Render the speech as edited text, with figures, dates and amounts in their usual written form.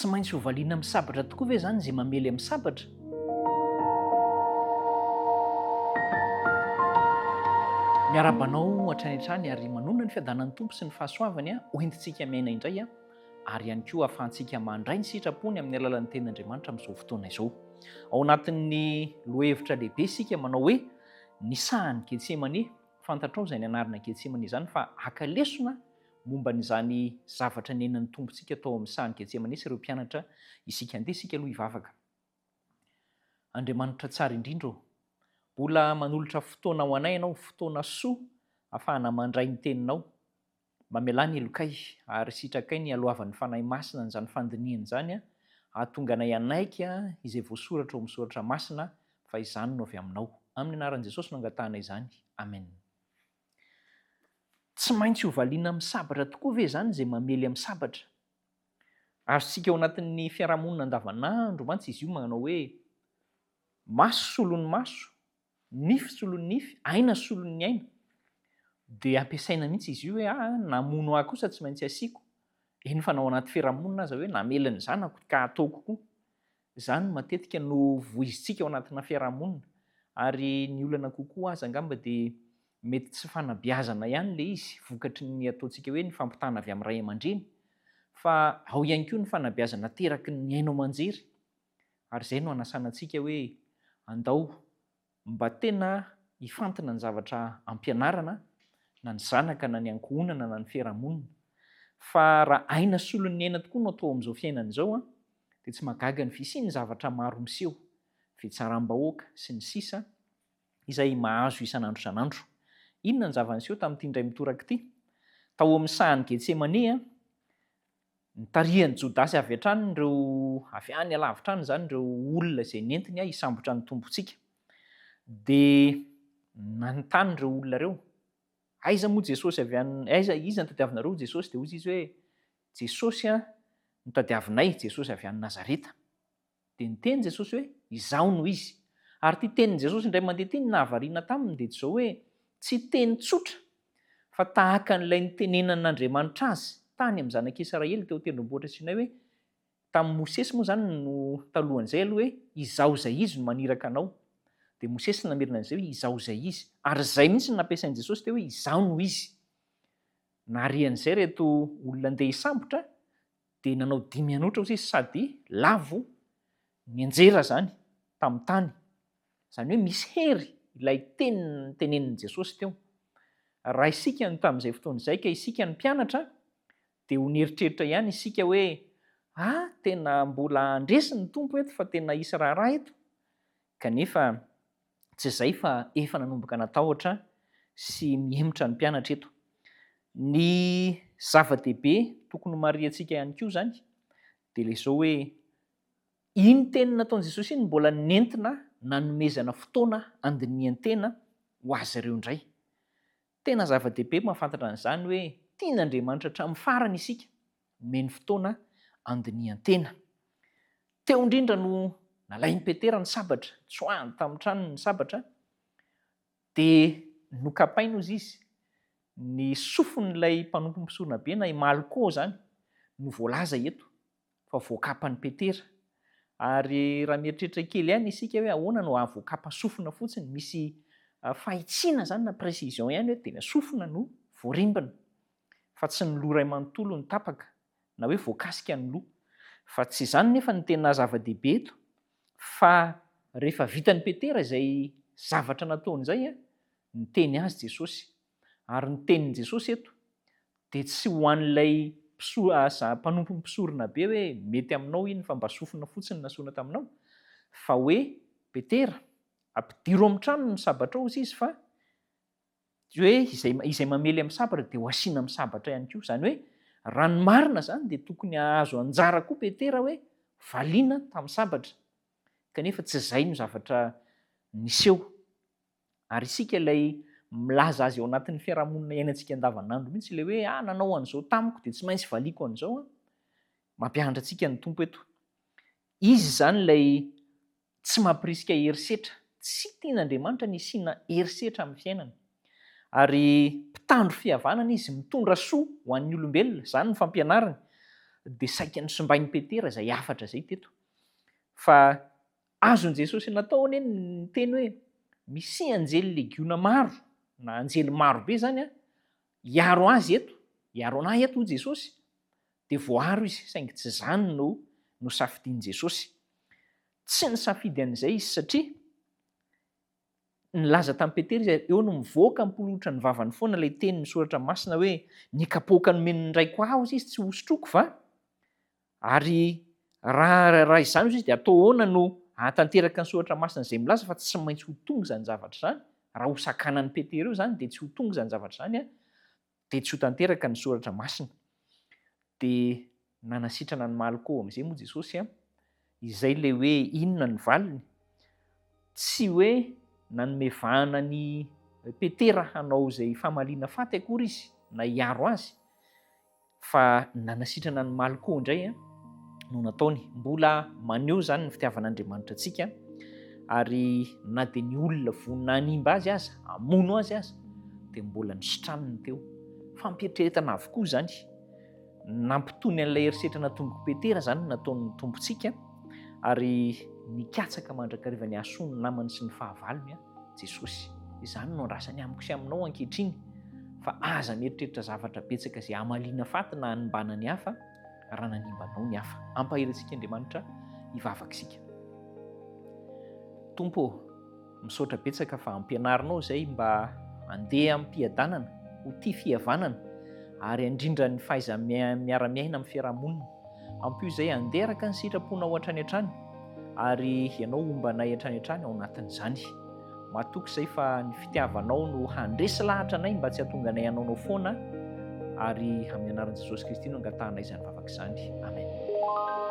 Tsy maintsy hovaliana amin'ny sabatra tokoa ve zany zay mamely amin'ny sabatra? Miarabanao hatrany hatrany ary manonona ny fiadanan'ny tompo sy ny fahasoavany hoentintsika miaina indray ary ihany koa ahafahantsika mandray ny sitrapony amin'ny alalan'ny tenin'Andriamanitra amin'izao fotoana izao. Ao anatin'ny lohahevitra lehibe isika manao hoe ny sahan'ny Getsemane, fantatrao izay ny anarana Getsemane izany fa haka lesona momba n'izany zavatra nenan'ny tompontsika tao amin'ny sahan'ny Getsemane sy ireo mpianatra isika andeha isika aloha hivavaka. Andriamanitra tsara indrindra, mbola manolotra fotoana ho anay ianao, fotoana soa ahafahana mandray ny teninao, mamelà ny elokay ary sitrakay ny alohavan'ny fanahy masina n'izany fandiniana izany ahatonga anay anaiky izay voasoratra ao amin'ny soratra masina fa izany no avy aminao. Amin'ny anaran'i Jesosy no angatahana izany. Amen. Tsy maintsy hovaliana amin'ny sabatra tokoa ve izany izay mamely amin'ny sabatra? Ary sika ao anatin'ny fiarahamonina andavanandro mantsy izy io manao hoe maso solon'ny maso, nify solon'ny nify, aina solon'ny aina. Dia ampiasaina mihitsy izy io hoe namono ahy kosa tsy maintsy asiako. Eny fa nao anaty fiarahamonina aza hoe namela ny zanako ka ataoko koa. Izany matetika no voizintsika ao anatina fiarahamonina. Ary ny olana kokoa aza angamba dia mety tsy fanabeazana ihany le izy, vokatry ny ataontsika hoe ny fampitana avy amin'ny ray aman-dreny, fa ao ihany koa ny fanabeazana teraky ny aino aman-jery. Ary izay no anasana antsika hoe andao mba tena hifantina ny zavatra ampianarana na ny zanaka na ny ankohonana na ny fiarahamonina. Fa raha aina solon'ny aina tokoa no atao amin'izao fiainana izao dia tsy mahagaga ny fisian'ny zavatra maro miseho, fitsaram-bahoaka sy ny sisa izay mahazo isan'andro isan'andro. Inona ny zava-niseho tamin'ity indray mitoraka ity? Tao amin'ny sahan'ny Getsemane nitarihan'i Jodasy avy hatrany ireo avy any alavitra any izany ireo olona izay nentiny hisambotra ny tompontsika. Dia nanontany ireo olona ireo, aiza moa Jesosy iza no tadiavinareo Jesosy? Dia hozy izy hoe Jesosy no tadiavinay, Jesosy avy any Nazareta. Dia niteny Jesosy hoe izaho no izy. Ary ity tenin'i Jesosy indray mandeha ity nahavariana taminy dia izao hoe tsy teny tsotra fa tahaka n'ilay nitenenan'Andriamanitra azy tany amin'ny zanak'Israely teo tendrombohitra Sinay hoe tamin'i Mosesy moa izany no talohan'izay aloha hoe izaho izay izy no maniraka anao. Dia Mosesy namerina an'izay hoe izaho izay izy. Ary izay mihitsy no nampiasain'i Jesosy teo hoe izaho no izy. Naharian'izay reto olona andeha hisambotra dia nanao dimy hanoatra izy sady lavo nianjera zany tamin'ny tany. Izany hoe misy hery ilay tenenin'i Jesosy teo. Raha isika no tamin'izay fotoana izay ka isika ny mpianatra dia ho nieritreritra ihany isika hoe tena mbola andresy ny tompo eto fa tena hisy raharaha eto. Kanefa tsy izay fa efa nanomboka natahotra sy miemotra ny mpianatra eto. Ny zava-dehibe tokony mariantsika ihany koa izany dia ilay izao hoe iny teny nataon'i Jesosy iny mbola nentina nanomezana fotoana andinian-tena ho azy ireo indray. Tena zava-dehibe mahafantatra an'izany hoe tian'Andriamanitra hatramin'ny farany isika omeny fotoana andinian-tena. Teo indrindra no nalain'i Petera ny sabatra, tsoahany tamin'ny tranony ny sabatra, dia nokapaina ozy izy. Ny sofon'ilay mpanompo mpisorona be na i Malko izany no voalaza eto fa voakapan'i Petera. Ary raha mieritreritra kely ihany isika hoe ahoana no ahavoakapa sofina fotsiny, misy fahitsiana izany na précision ihany hoe tena sofina no voarimbana fa tsy ny loha iray manontolo ny tapaka na hoe voakasika ny loha. Fa tsy izany nefa ny tena zava-dehibe eto fa rehefa vitan'i Petera izay zavatra nataon'izay ny teny azy Jesosy. Ary ny tenin'i Jesosy eto dia tsy ho an'ilay mpanompo mpisorona be hoe mety aminao iny fa mba sofina fotsiny nasoana taminao, fa hoe Petera ampidiro amin'ny tranony ny sabatra ao izy fa hoe izay mamely amin'ny sabatra dia ho asiana amin'ny sabatra ihany koa. Izany hoe raha ny marina izany dia tokony hahazo anjara koa Petera hoe valiana tamin'ny sabatra. Kanefa tsy izay no zavatra niseho. Ary isika ilay milaza azy ao anatin'ny fiarahamonina iainantsika andavanandro mihitsy ilay hoe nanao an'izao tamiko dia tsy maintsy valiko an'izao. Mampianatra antsika ny tompo eto. Izy izany ilay tsy mampirisika herisetra, tsy tian'Andriamanitra ny hisiana herisetra amin'ny fiainana. Ary mpitandro fihavanana izy, mitondra soa ho an'ny olombelona, izany ny fampianarany. dia saika ny sombain'ny Petera izay afatra izay teto. Fa azon Jesosy nataony ny teny hoe misy anjely legiona maro na anjely marobe zany a hiaro azy eto, hiaro anahy eto Jesosy, dia voaro izy saingy tsy izany no safidian'i Jesosy. Tsy nisafidy an'izay izy satria nilaza tamin'i Petera izy eo no mivoaka mipolotra ny vavany foana ilay tenin'ny soratra masina hoe ny kapoaka nomen'ny ndraiko aho izy tsy hosotroko va? Ary raha izany izy dia atao ahoana no hatanteraka ny soratra masina izay milaza fa tsy maintsy ho tonga izany zavatra izany. Raha ho sakanan'ny Petera eo izany dia tsy ho tonga izany zavatra izany a, dia tsy ho tanteraka ny soratra masina. Dia nanasitrana ny Malko amin'izay moa Jesosy a, izay ilay hoe inona ny valiny, tsy hoe nanomevahana ny Petera hanao izay famaliana faty akory izy na hiaro azy, fa nanasitrana ny Malko indray a no nataony. Mbola maneho zany ny fitiavan'Andriamanitra antsika, ary na dia ny olona vonina hanimba azy aza, hamono azy aza, dia mbola nisitraniny teo. Fampietretana avokoa zany, nampitony an'ilay herisetrana tomboko Petera zany nataon'ny tompontsika, ary nikatsaka mandrakariva ny hasoany namany sy ny fahavalony a Jesosy. Izany no andrasany amiko sy aminao ankehitriny, fa aza mieritreritra zavatra betsaka izay hamaliana faty na hanimbana ny hafa raha nanimbanao ny hafa. Ampaherantsika Andriamanitra hivavaka isika. Tompo, misaotra betsaka fa ampianarinao izay mba handeha ampiadanana ho tia fihavanana, ary indrindra ny fahaiza miara-miaina amin'ny fiarahamonina. Ampio izay handeraka ny sitraponao hatrany hatrany, ary ianao ombanay hatrany hatrany ao anatin'izany. Mahatoky izay fa ny fitiavanao no handresy lahatra anay mba tsy hahatonga anay hanaonao foana, ary amin'ny anaran'i Jesosy Kristy no angatahanay izany vavaka izany. Amen.